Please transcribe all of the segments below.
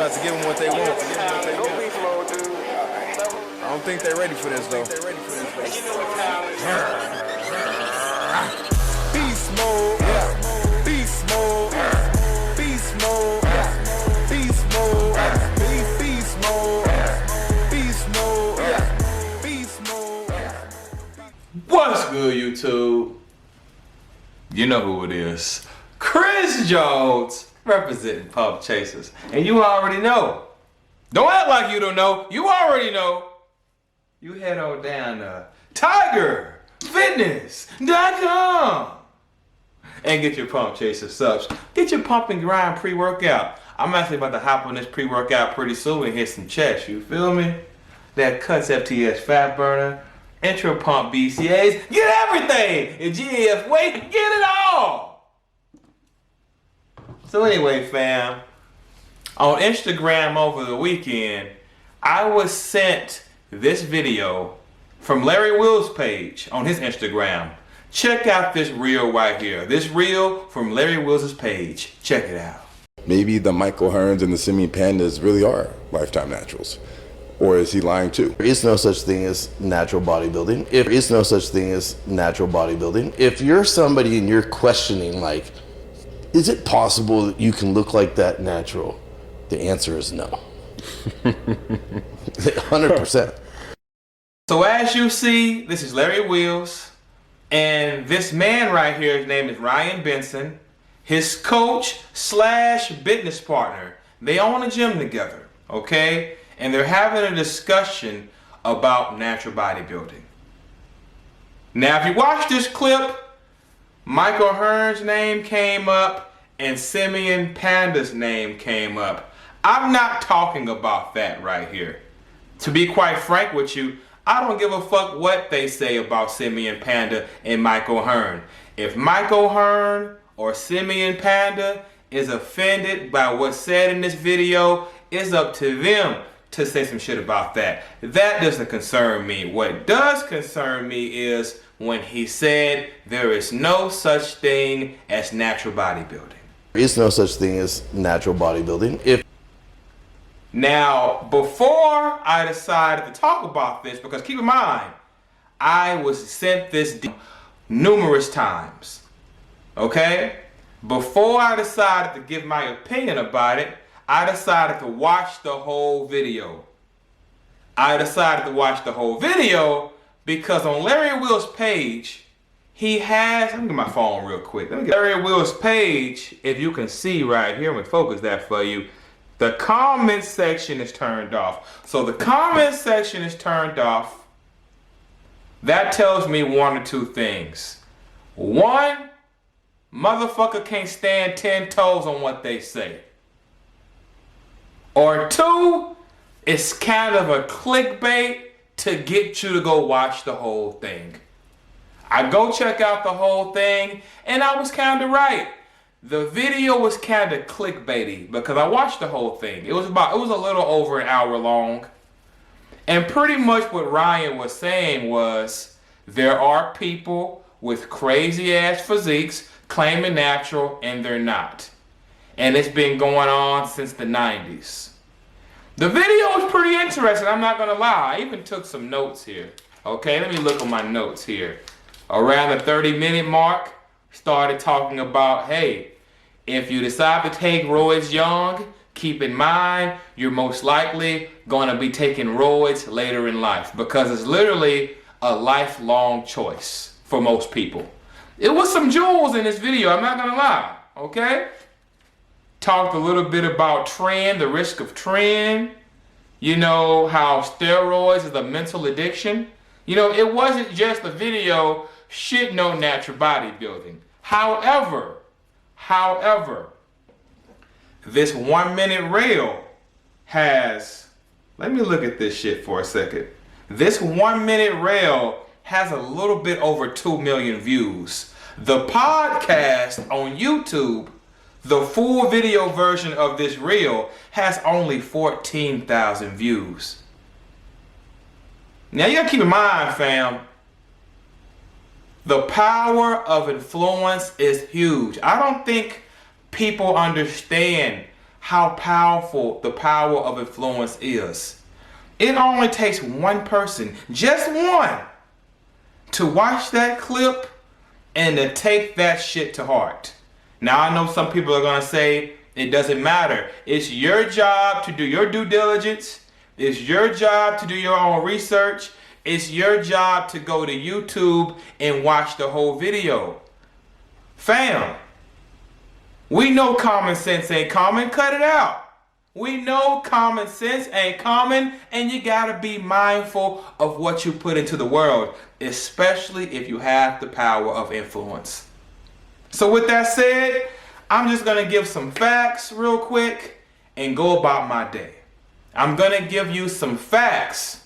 about to give them what they want. Go Beastmode, dude. I don't think they're ready for this, though. Beast mode, beast mode, beast mode, beast mode, beast mode, beast mode, beast mode. What's good, YouTube? You know who it is. Chris Jones, representing Pub Chasers. And you already know. Don't act like you don't know. You already know. You head on down to TigerFitness.com and get your Pump Chaser subs. Get your Pump and Grind pre-workout. I'm actually about to hop on this pre-workout pretty soon and hit some chest. You feel me? That cuts FTS fat burner, intro pump BCAs, get everything! And GAF weight, get it all! So anyway, fam, on Instagram over the weekend, I was sent this video from Larry Will's page on his Instagram. Check out this reel right here. This reel from Larry Will's page. Check it out. Maybe the Michael Hearns and the Simeon Pandas really are lifetime naturals. Or is he lying too? There is no such thing as natural bodybuilding. There is no such thing as natural bodybuilding. If you're somebody and you're questioning, like, is it possible that you can look like that natural? The answer is no. 100%. So as you see, this is Larry Wills, and this man right here, his name is Ryan Benson, his coach slash business partner. They own a gym together, okay? And they're having a discussion about natural bodybuilding. Now, if you watch this clip, Michael Hearns' name came up and Simeon Panda's name came up. I'm not talking about that right here. To be quite frank with you, I don't give a fuck what they say about Simeon Panda and Michael Hearn. If Michael Hearn or Simeon Panda is offended by what's said in this video, it's up to them to say some shit about that. That doesn't concern me. What does concern me is when he said there is no such thing as natural bodybuilding. There is no such thing as natural bodybuilding. Now, before I decided to talk about this, because keep in mind, I was sent this numerous times, okay? Before I decided to give my opinion about it, I decided to watch the whole video. I decided to watch the whole video because on Larry Will's page, he has, let me get my phone real quick. Let me get Larry Will's page, if you can see right here, let me focus that for you. The comment section is turned off. So the comment section is turned off. That tells me one or two things. One, motherfucker can't stand 10 toes on what they say. Or two, it's kind of a clickbait to get you to go watch the whole thing. I go check out the whole thing and I was kind of right. The video was kind of clickbaity because I watched the whole thing. It was a little over an hour long. And pretty much what Ryan was saying was there are people with crazy ass physiques claiming natural and they're not. And it's been going on since the 90s. The video was pretty interesting, I'm not gonna lie. I even took some notes here. Okay, let me look at my notes here. Around the 30-minute mark, started talking about, hey, if you decide to take roids young, keep in mind you're most likely going to be taking roids later in life because it's literally a lifelong choice for most people. It was some jewels in this video, I'm not going to lie, okay? Talked a little bit about trend, the risk of trend, you know, how steroids is a mental addiction. You know, it wasn't just a video shitting on natural bodybuilding. However, this 1 minute reel has, let me look at this shit for a second. This 1 minute reel has a little bit over 2 million views. The podcast on YouTube, the full video version of this reel, has only 14,000 views. Now you gotta keep in mind, fam, the power of influence is huge. I don't think people understand how powerful the power of influence is. It only takes one person, just one, to watch that clip and to take that shit to heart. Now I know some people are gonna say it doesn't matter. It's your job to do your due diligence. It's your job to do your own research. It's your job to go to YouTube and watch the whole video. Fam, we know common sense ain't common, cut it out. We know common sense ain't common, and you gotta be mindful of what you put into the world, especially if you have the power of influence. So with that said, I'm just gonna give some facts real quick and go about my day. I'm gonna give you some facts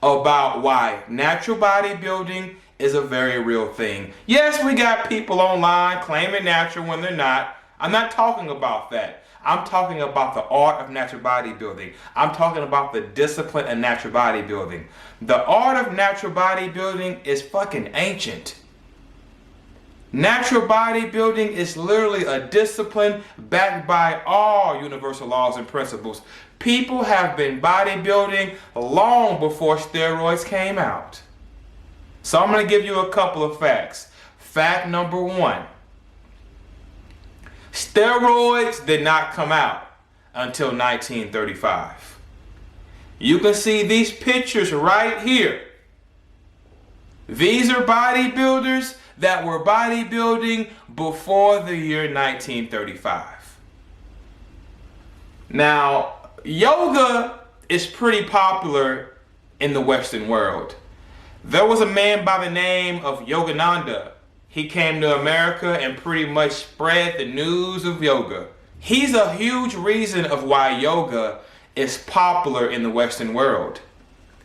about why natural bodybuilding is a very real thing. Yes, we got people online claiming natural when they're not. I'm not talking about that. I'm talking about the art of natural bodybuilding. I'm talking about the discipline of natural bodybuilding. The art of natural bodybuilding is fucking ancient. Natural bodybuilding is literally a discipline backed by all universal laws and principles. People have been bodybuilding long before steroids came out. So I'm going to give you a couple of facts. Fact number one. Steroids did not come out until 1935. You can see these pictures right here. These are bodybuilders that were bodybuilding before the year 1935. Now, yoga is pretty popular in the Western world. There was a man by the name of Yogananda. He came to America and pretty much spread the news of yoga. He's a huge reason of why yoga is popular in the Western world.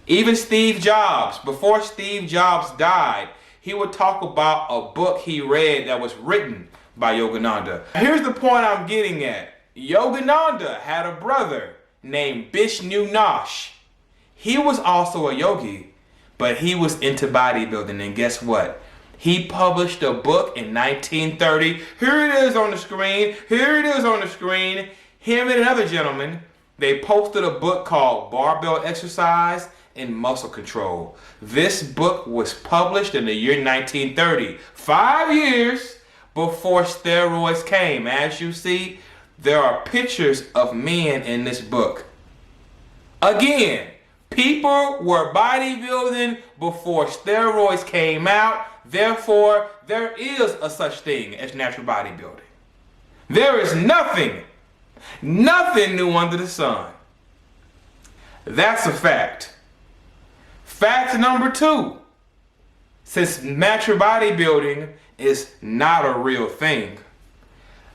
Even Steve Jobs, before Steve Jobs died, he would talk about a book he read that was written by Yogananda. Here's the point I'm getting at. Yogananda had a brother named Vishnu Nash. He was also a yogi, but he was into bodybuilding, and guess what? He published a book in 1930. Here it is on the screen. Here it is on the screen. Him and another gentleman, they posted a book called Barbell Exercise and Muscle Control. This book was published in the year 1930, 5 years before steroids came. As you see, there are pictures of men in this book. Again, people were bodybuilding before steroids came out. Therefore, there is a such thing as natural bodybuilding. There is nothing new under the sun. That's a fact. Fact number two, since natural bodybuilding is not a real thing,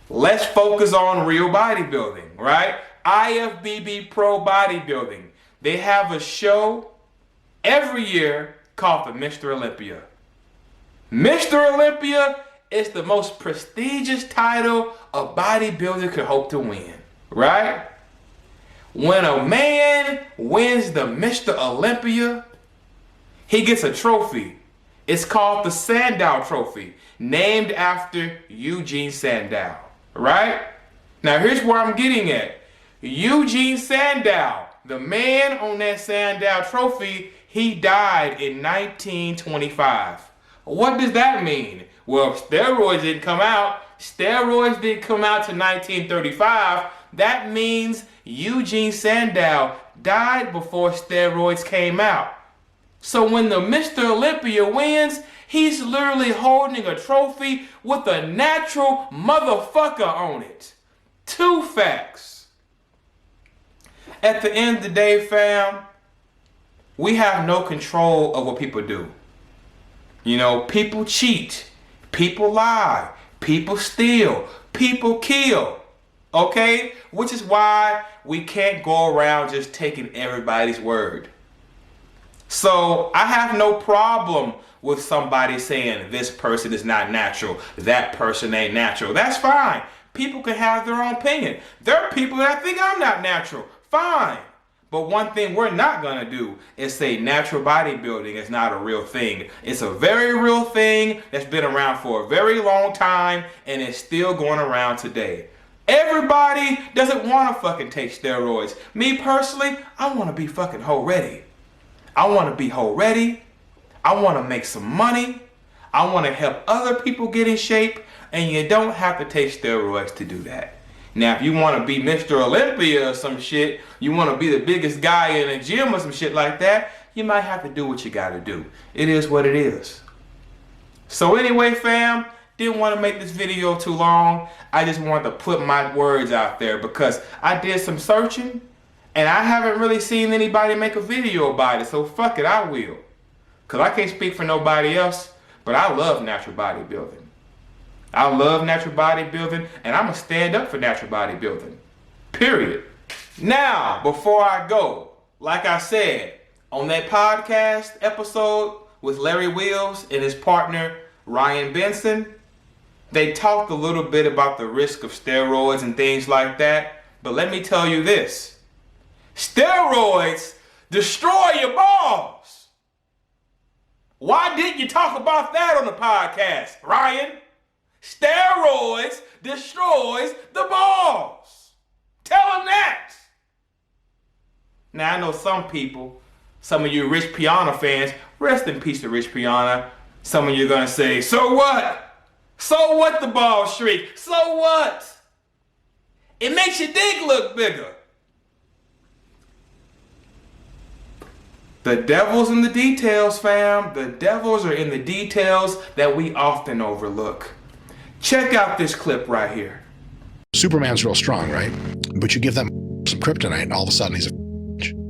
let's focus on real bodybuilding, right? IFBB Pro Bodybuilding. They have a show every year called the Mr. Olympia. Mr. Olympia is the most prestigious title a bodybuilder could hope to win, right? When a man wins the Mr. Olympia, he gets a trophy. It's called the Sandow Trophy, named after Eugene Sandow, right? Now here's where I'm getting at. Eugene Sandow, the man on that Sandow Trophy, he died in 1925. What does that mean? Well, steroids didn't come out. Steroids didn't come out to 1935. That means Eugene Sandow died before steroids came out. So when the Mr. Olympia wins, he's literally holding a trophy with a natural motherfucker on it. Two facts. At the end of the day, fam, we have no control of what people do. You know, people cheat, people lie, people steal, people kill, okay? Which is why we can't go around just taking everybody's word. So I have no problem with somebody saying this person is not natural, that person ain't natural. That's fine. People can have their own opinion. There are people that think I'm not natural. Fine. But one thing we're not going to do is say natural bodybuilding is not a real thing. It's a very real thing that's been around for a very long time and it's still going around today. Everybody doesn't want to fucking take steroids. Me personally, I want to be fucking hoe ready. I want to be hoe ready. I want to make some money. I want to help other people get in shape. And you don't have to take steroids to do that. Now, if you want to be Mr. Olympia or some shit, you want to be the biggest guy in a gym or some shit like that, you might have to do what you got to do. It is what it is. So anyway, fam, didn't want to make this video too long. I just wanted to put my words out there because I did some searching and I haven't really seen anybody make a video about it. So fuck it, I will. Because I can't speak for nobody else, but I love natural bodybuilding. I love natural bodybuilding, and I'm going to stand up for natural bodybuilding. Period. Now, before I go, like I said, on that podcast episode with Larry Wheels and his partner, Ryan Benson, they talked a little bit about the risk of steroids and things like that. But let me tell you this. Steroids destroy your balls. Why didn't you talk about that on the podcast, Ryan? Steroids destroys the balls. Tell him that. Now, I know some people, some of you Rich Piana fans, rest in peace to Rich Piana. Some of you are going to say, so what? So what the balls shrink? So what? It makes your dick look bigger. The devil's in the details, fam. The devils are in the details that we often overlook. Check out this clip right here. Superman's real strong, right? But you give them some kryptonite and all of a sudden he's a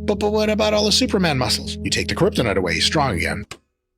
but what about all the Superman muscles? You take the kryptonite away, he's strong again.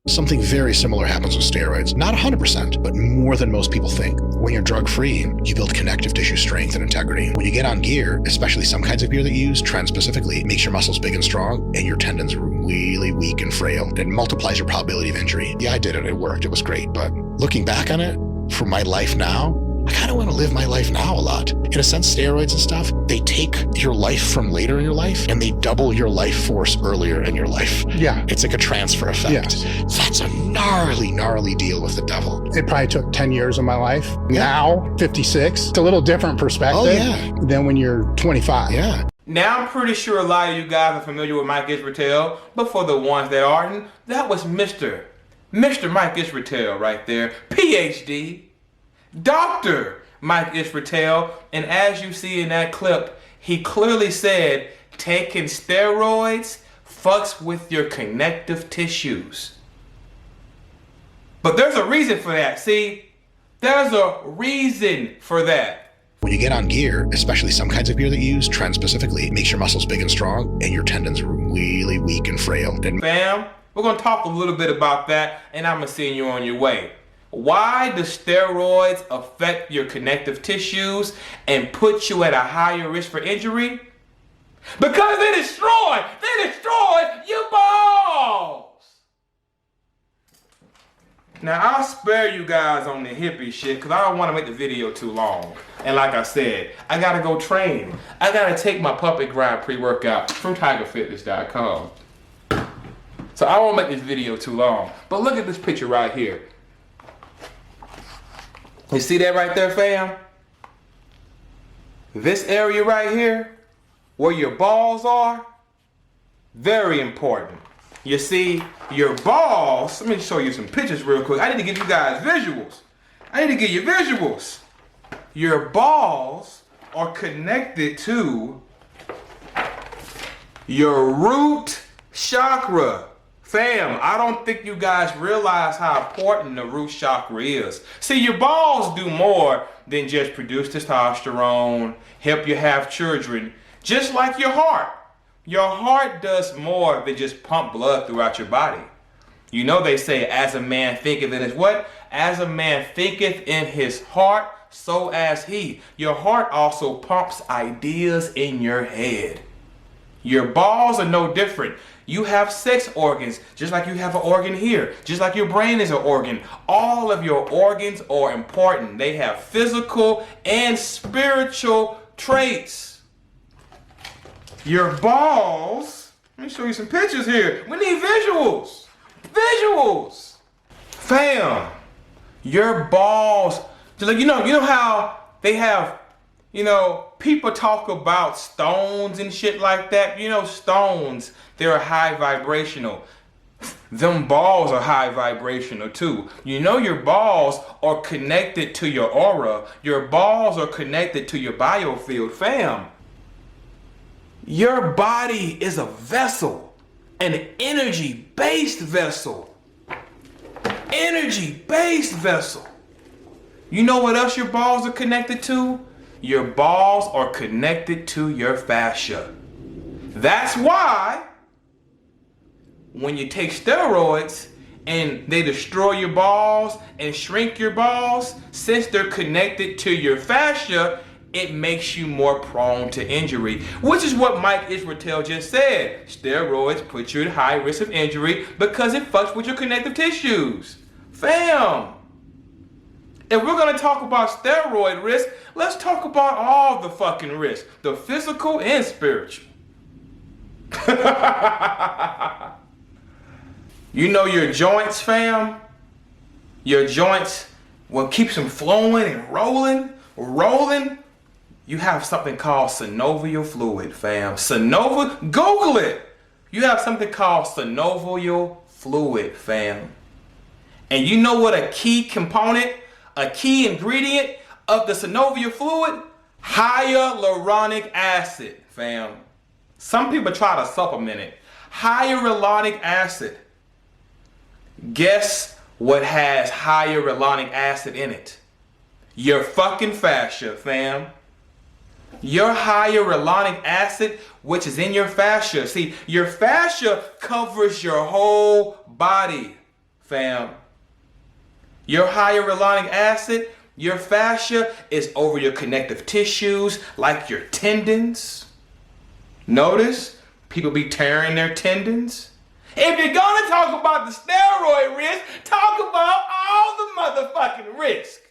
Something very similar happens with steroids. Not 100%, but more than most people think. When you're drug-free, you build connective tissue strength and integrity. When you get on gear, especially some kinds of gear that you use, trend specifically, it makes your muscles big and strong and your tendons really weak and frail. It multiplies your probability of injury. Yeah, I did it. It worked. It was great. But looking back on it, for my life now, I kind of want to live my life now a lot. In a sense, steroids and stuff, they take your life from later in your life and they double your life force earlier in your life. Yeah. It's like a transfer effect. Yes. That's a gnarly deal with the devil. It probably took 10 years of my life. Now, 56. It's a little different perspective than when you're 25. Yeah. Now, I'm pretty sure a lot of you guys are familiar with Mike Israetel, but for the ones that aren't, that was Mr. Mike Israetel right there, PhD, Dr. Mike Israetel, and as you see in that clip, he clearly said taking steroids fucks with your connective tissues. But there's a reason for that, see? There's a reason for that. When you get on gear, especially some kinds of gear that you use, trend specifically, it makes your muscles big and strong and your tendons really weak and frail. Fam, we're going to talk a little bit about that, and I'm going to send you on your way. Why do steroids affect your connective tissues and put you at a higher risk for injury? Because they destroy your balls. Now, I'll spare you guys on the hippie shit because I don't want to make the video too long. And like I said, I got to go train. I got to take my puppet grind pre-workout from tigerfitness.com. So I won't make this video too long. But look at this picture right here. You see that right there, fam? This area right here, where your balls are, very important. You see, your balls, let me show you some pictures real quick. I need to give you guys visuals. I need to give you visuals. Your balls are connected to your root chakra. Fam, I don't think you guys realize how important the root chakra is. See, your balls do more than just produce testosterone, help you have children, just like your heart. Your heart does more than just pump blood throughout your body. You know they say, as a man thinketh in his what? As a man thinketh in his heart, so as he. Your heart also pumps ideas in your head. Your balls are no different. You have sex organs, just like you have an organ here, just like your brain is an organ. All of your organs are important. They have physical and spiritual traits. Your balls, let me show you some pictures here. We need visuals. Visuals. Fam, your balls, just like you know how they have You know, people talk about stones and shit like that. You know, stones, they're high vibrational. Them balls are high vibrational too. You know, your balls are connected to your aura. Your balls are connected to your biofield, fam. Your body is a vessel, an energy-based vessel. Energy-based vessel. You know what else your balls are connected to? Your balls are connected to your fascia. That's why when you take steroids and they destroy your balls and shrink your balls, since they're connected to your fascia, it makes you more prone to injury, which is what Mike Israel just said. Steroids put you at high risk of injury because it fucks with your connective tissues. Fam, if we're gonna talk about steroid risk, let's talk about all the fucking risk, the physical and spiritual. You know your joints, fam? Your joints, what keeps them flowing and rolling? You have something called synovial fluid, fam. Google it. You have something called synovial fluid, fam. And you know what a key component, a key ingredient of the synovial fluid? Hyaluronic acid, fam. Some people try to supplement it. Hyaluronic acid. Guess what has hyaluronic acid in it? Your fucking fascia, fam. Your hyaluronic acid, which is in your fascia. See, your fascia covers your whole body, fam. Your hyaluronic acid, your fascia is over your connective tissues, like your tendons. Notice, people be tearing their tendons. If you're gonna talk about the steroid risk, talk about all the motherfucking risk.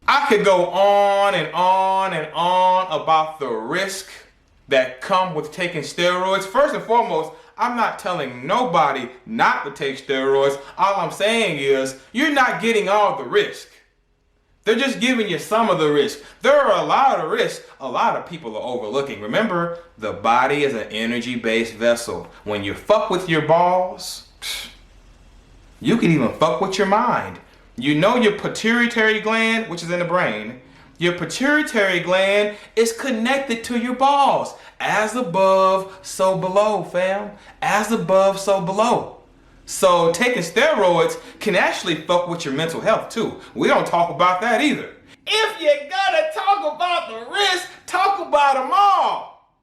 I could go on and on and on about the risk that come with taking steroids. First and foremost, I'm not telling nobody not to take steroids. All I'm saying is you're not getting all the risk. They're just giving you some of the risk. There are a lot of risks a lot of people are overlooking. Remember, the body is an energy-based vessel. When you fuck with your balls, you can even fuck with your mind. You know your pituitary gland, which is in the brain, your pituitary gland is connected to your balls. As above, so below, fam. As above, so below. So taking steroids can actually fuck with your mental health too. We don't talk about that either. If you're gonna talk about the risks, talk about them all.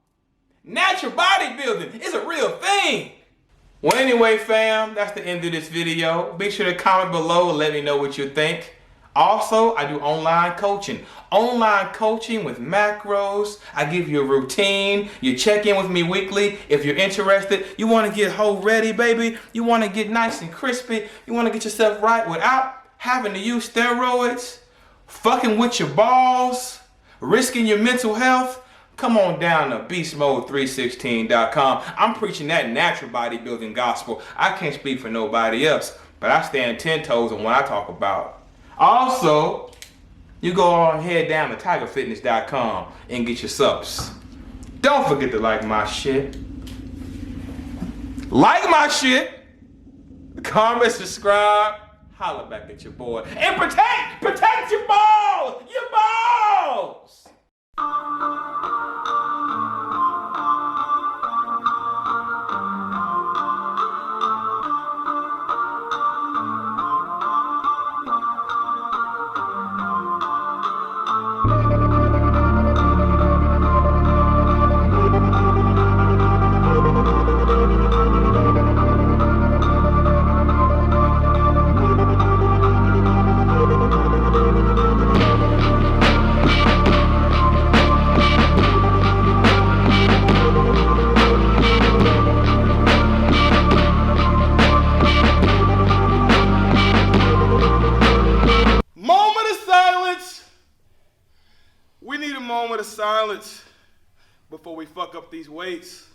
Natural bodybuilding is a real thing. Well, anyway, fam, that's the end of this video. Be sure to comment below and let me know what you think. Also, I do online coaching. Online coaching with macros. I give you a routine. You check in with me weekly. If you're interested, you want to get whole ready, baby. You want to get nice and crispy. You want to get yourself right without having to use steroids, fucking with your balls, risking your mental health. Come on down to Beastmode316.com. I'm preaching that natural bodybuilding gospel. I can't speak for nobody else, but I stand 10 toes on what I talk about. Also, you go on head down to tigerfitness.com and get your subs. Don't forget to like my shit. Like my shit. Comment, subscribe. Holla back at your boy. And protect your balls. Your balls. We need a moment of silence before we fuck up these weights.